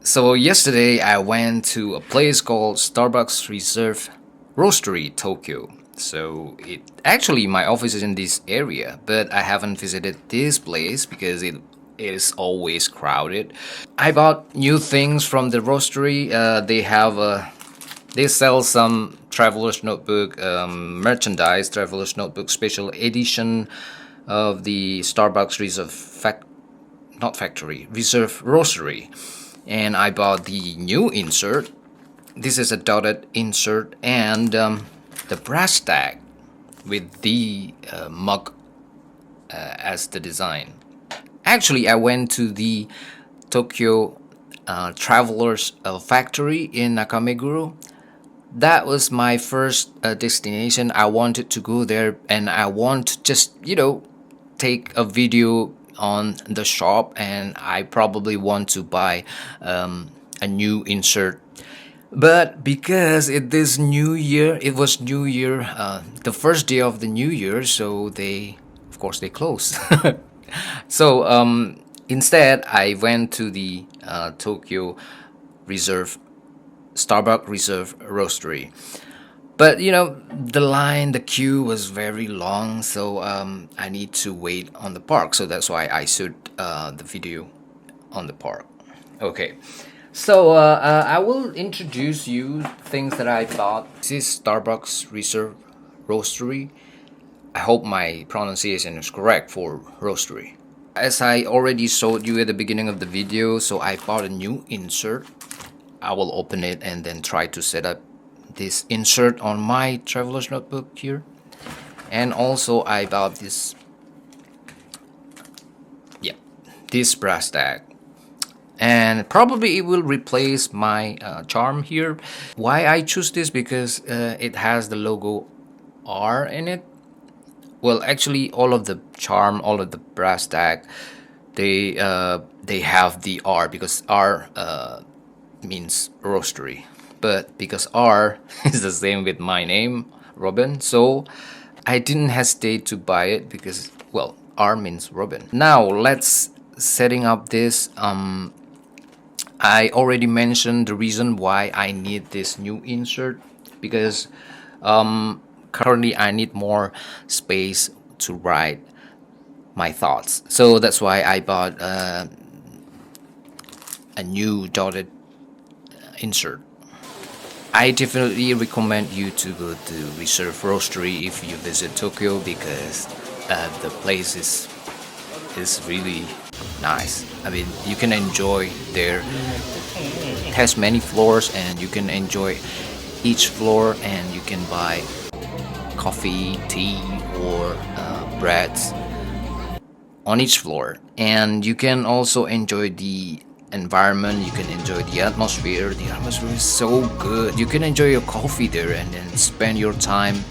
So yesterday I went to a place called Starbucks Reserve Roastery, Tokyo. So it actually my office is in this area, but I haven't visited this place because it is always crowded. I bought new things from the roastery. They sell some traveler's notebook merchandise, traveler's notebook special edition of the Starbucks Reserve not factory, Reserve Roastery. And I bought the new insert. This is a dotted insert and the brass tag with the mug as the design. Actually, I went to the Tokyo Travelers Factory in Nakameguro. That was my first destination. I wanted to go there and I want to just, take a video on the shop, and I probably want to buy a new insert. But because this new year, it was New Year, the first day of the New Year, so of course, they closed. So instead, I went to the Tokyo Reserve Starbucks Reserve Roastery. But the queue was very long, so I need to wait on the park. So that's why I shoot the video on the park. Okay, so I will introduce you things that I bought. This is Starbucks Reserve Roastery. I hope my pronunciation is correct for roastery. As I already showed you at the beginning of the video, so I bought a new insert. I will open it and then try to set up this insert on my traveler's notebook here. And also I bought this brass tag, and probably it will replace my charm here. Why I choose this? Because it has the logo R in it. Well, actually all of the charm, all of the brass tag, they have the R because R means roastery. But because R is the same with my name, Robin, so I didn't hesitate to buy it because, well, R means Robin. Now let's setting up this. I already mentioned the reason why I need this new insert because currently I need more space to write my thoughts. So that's why I bought a new dotted insert. I definitely recommend you to go to Reserve Roastery if you visit Tokyo because the place is really nice. I mean, you can enjoy there. It has many floors and you can enjoy each floor, and you can buy coffee, tea, or breads on each floor. And you can also enjoy the environment, you can enjoy the atmosphere. The atmosphere is so good. You can enjoy your coffee there and then spend your time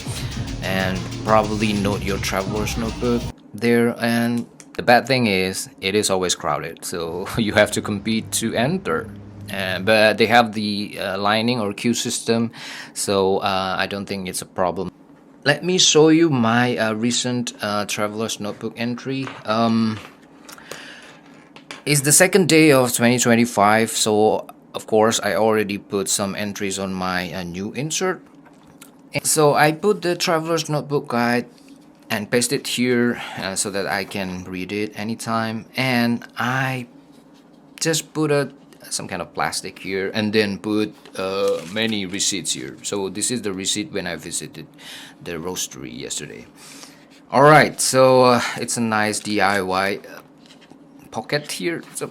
and probably note your traveler's notebook there. And the bad thing is it is always crowded, so you have to compete to enter. But they have the lining or queue system, so I don't think it's a problem. Let me show you my recent traveler's notebook entry. It's the second day of 2025, so of course I already put some entries on my new insert. So I put the traveler's notebook guide and paste it here so that I can read it anytime. And I just put some kind of plastic here and then put many receipts here. So this is the receipt when I visited the roastery yesterday. Alright, so it's a nice DIY pocket here, so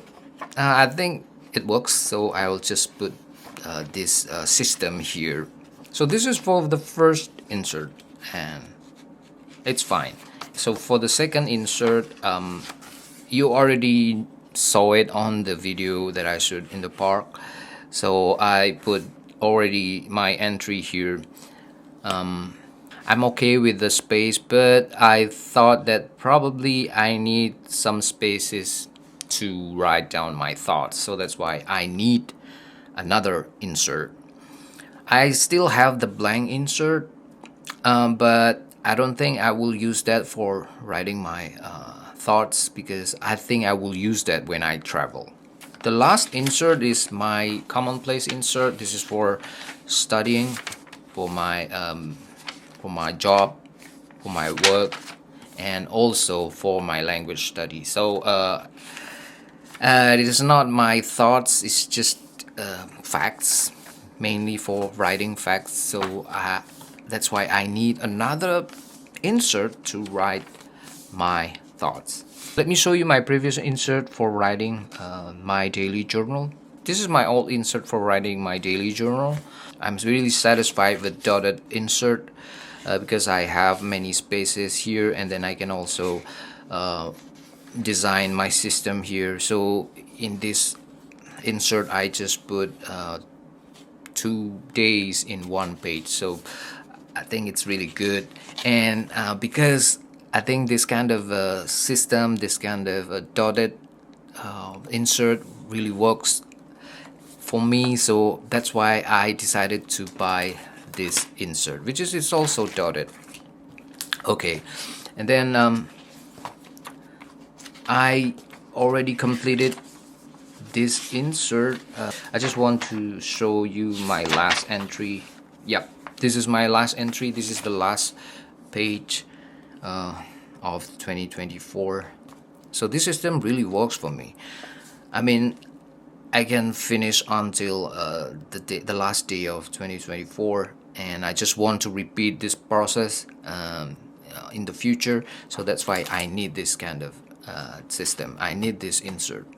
I think it works, so I will just put this system here. So this is for the first insert and it's fine. So for the second insert, you already saw it on the video that I showed in the park, so I put already my entry here. I'm okay with the space, but I thought that probably I need some spaces to write down my thoughts, so that's why I need another insert. I still have the blank insert, but I don't think I will use that for writing my thoughts because I think I will use that when I travel. The last insert is my Commonplace insert. This is for studying, for my job, for my work, and also for my language study. So it is not my thoughts, it's just facts, mainly for writing facts. So that's why I need another insert to write my thoughts. Let me show you my previous insert for writing my daily journal. This is my old insert for writing my daily journal. I'm really satisfied with dotted insert because I have many spaces here, and then I can also design my system here. So in this insert I just put 2 days in one page, so I think it's really good. And because I think this kind of system, this kind of dotted insert really works for me, so that's why I decided to buy this insert, which is it's also dotted. Okay, and then I already completed this insert. I just want to show you my last entry. Yep, this is my last entry. This is the last page of 2024. So this system really works for me. I mean, I can finish until the last day of 2024, and I just want to repeat this process in the future. So that's why I need this kind of system. I need this insert.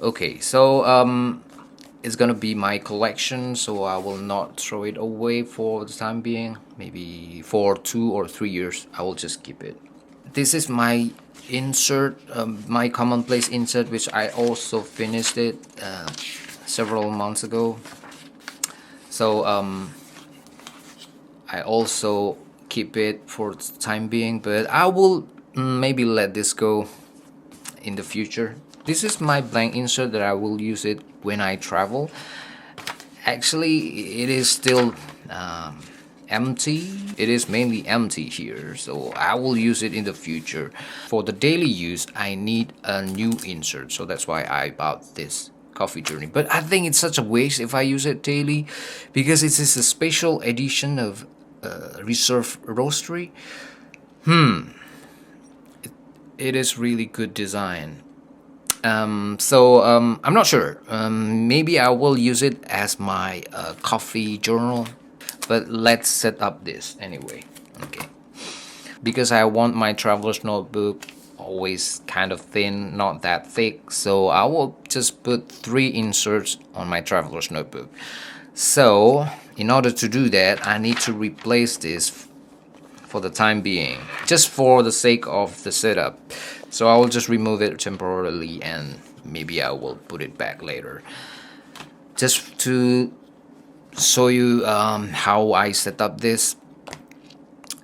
Okay, so it's gonna be my collection, so I will not throw it away for the time being. Maybe for 2 or 3 years I will just keep it. This is my insert, my Commonplace insert, which I also finished it several months ago. So I also keep it for the time being, but I will maybe let this go in the future. This is my blank insert that I will use it when I travel. Actually, it is still empty. It is mainly empty here, so I will use it in the future. For the daily use, I need a new insert, so that's why I bought this coffee journey. But I think it's such a waste if I use it daily, because it is a special edition of Reserve Roastery. It is really good design. So I'm not sure. Maybe I will use it as my coffee journal, but let's set up this anyway. Okay, because I want my traveler's notebook always kind of thin, not that thick, so I will just put 3 inserts on my traveler's notebook. So in order to do that, I need to replace this for the time being, just for the sake of the setup. So I will just remove it temporarily, and maybe I will put it back later, just to show you how I set up this.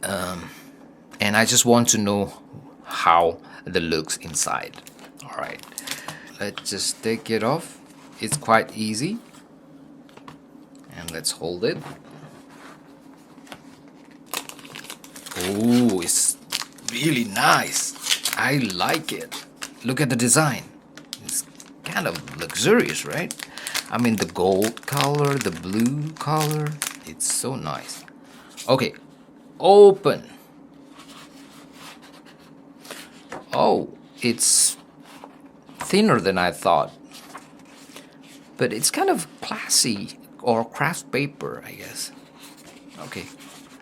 And I just want to know how the looks inside. Alright, let's just take it off. It's quite easy, and let's hold it. Oh, it's really nice. I like it. Look at the design. It's kind of luxurious, right? I mean, the gold color, the blue color, it's so nice. Okay, open. Oh, it's thinner than I thought, but it's kind of classy, or craft paper, I guess. Okay,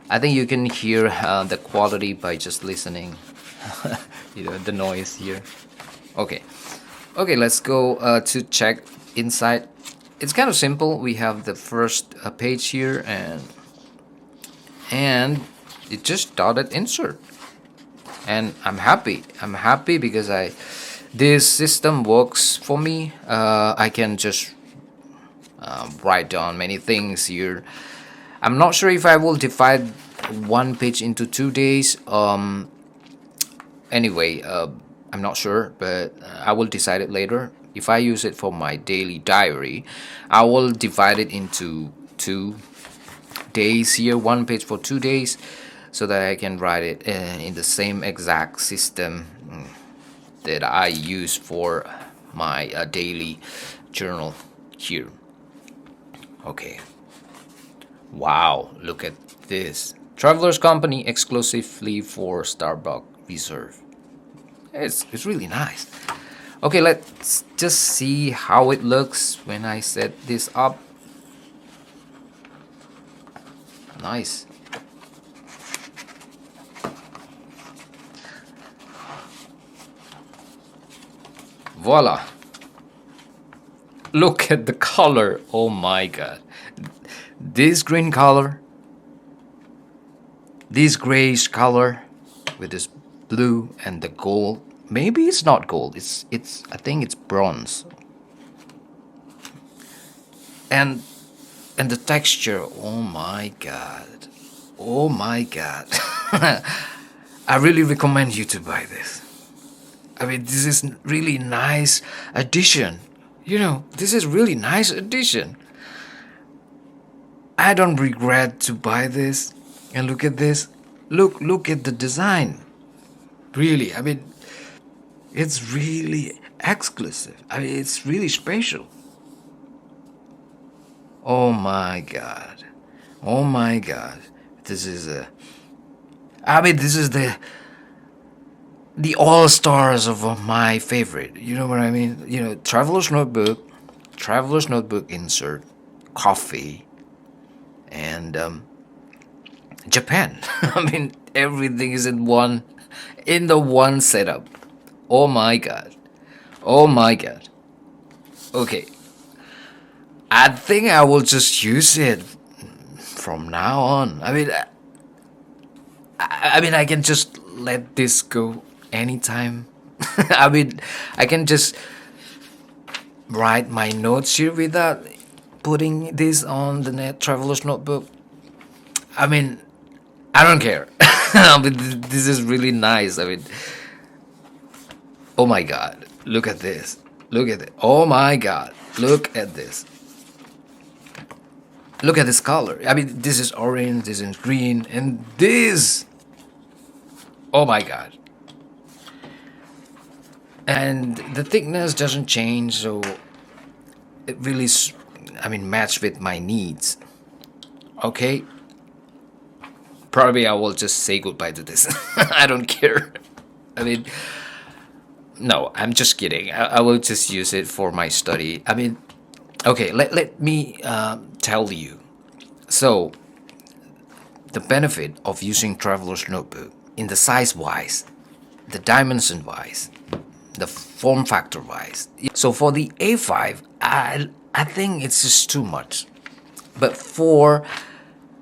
I think you can hear the quality by just listening. You know, the noise here. Okay, let's go to check inside. It's kind of simple. We have the first page here, and it just dotted insert, and I'm happy because this system works for me. I can just write down many things here. I'm not sure if I will divide one page into 2 days. Anyway, I'm not sure, but I will decide it later. If I use it for my daily diary, I will divide it into 2 days here, 1 page for 2 days, so that I can write it in the same exact system that I use for my daily journal here. Okay. Wow, look at this. Traveler's Company exclusively for Starbucks Reserve. It's really nice. Okay, let's just see how it looks when I set this up. Nice. Voila. Look at the color. Oh my god. This green color, this grayish color with this blue and the gold. Maybe it's not gold. It's I think it's bronze. And the texture, oh my god. Oh my god. I really recommend you to buy this. I mean, this is really nice addition. You know, this is really nice addition. I don't regret to buy this. And look at this. Look at the design. Really, I mean, it's really exclusive. I mean, it's really special. Oh my god. Oh my god. This is this is the all stars of my favorite. You know what I mean? You know, traveler's notebook insert, coffee, and Japan. I mean, everything is in the one setup. Oh my god. Oh my god. Okay. I think I will just use it from now on. I can just let this go anytime. I can just write my notes here without putting this on the net traveler's notebook. I mean, I don't care. This is really nice. I mean, oh my god, look at this. Look at it. Oh my god, look at this. Look at this color. I mean, this is orange, this is green, and this. Oh my god. And the thickness doesn't change, so it really, match with my needs. Okay. Probably I will just say goodbye to this. I don't care. I mean, no, I'm just kidding. I will just use it for my study. I mean, okay, let me tell you. So, the benefit of using traveler's notebook in the size wise, the dimension wise, the form factor wise. So for the A5, I think it's just too much. But for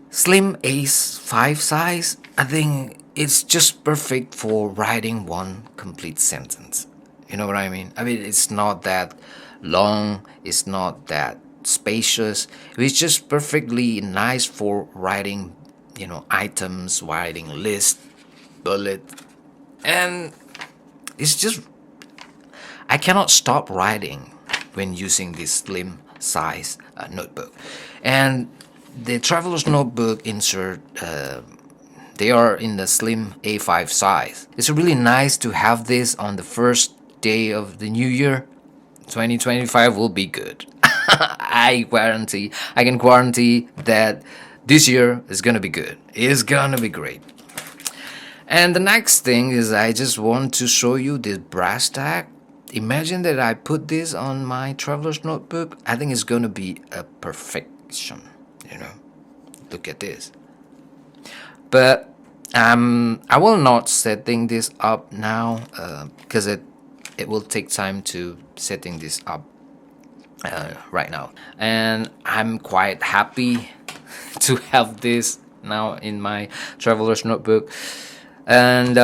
slim A5 size, I think it's just perfect for writing one complete sentence. You know what I mean? I mean, it's not that long, it's not that spacious. It's just perfectly nice for writing, items, writing lists, bullet, and it's just, I cannot stop writing when using this slim size notebook. And the traveler's notebook insert, they are in the slim A5 size. It's really nice to have this on the first day of the new year. 2025 will be good. I can guarantee that this year is gonna be good. It's gonna be great. And the next thing is I just want to show you this brass tag. Imagine that I put this on my traveler's notebook. I think it's gonna be a perfection, Look at this. But I will not setting this up now because it will take time to setting this up right now. And I'm quite happy to have this now in my traveler's notebook. And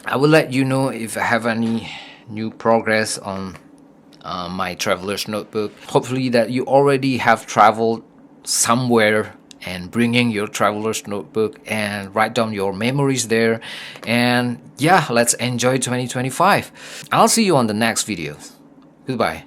I will let you know if I have any new progress on my traveler's notebook. Hopefully that you already have traveled somewhere and bringing your traveler's notebook and write down your memories there. And yeah, let's enjoy 2025. I'll see you on the next video. Goodbye.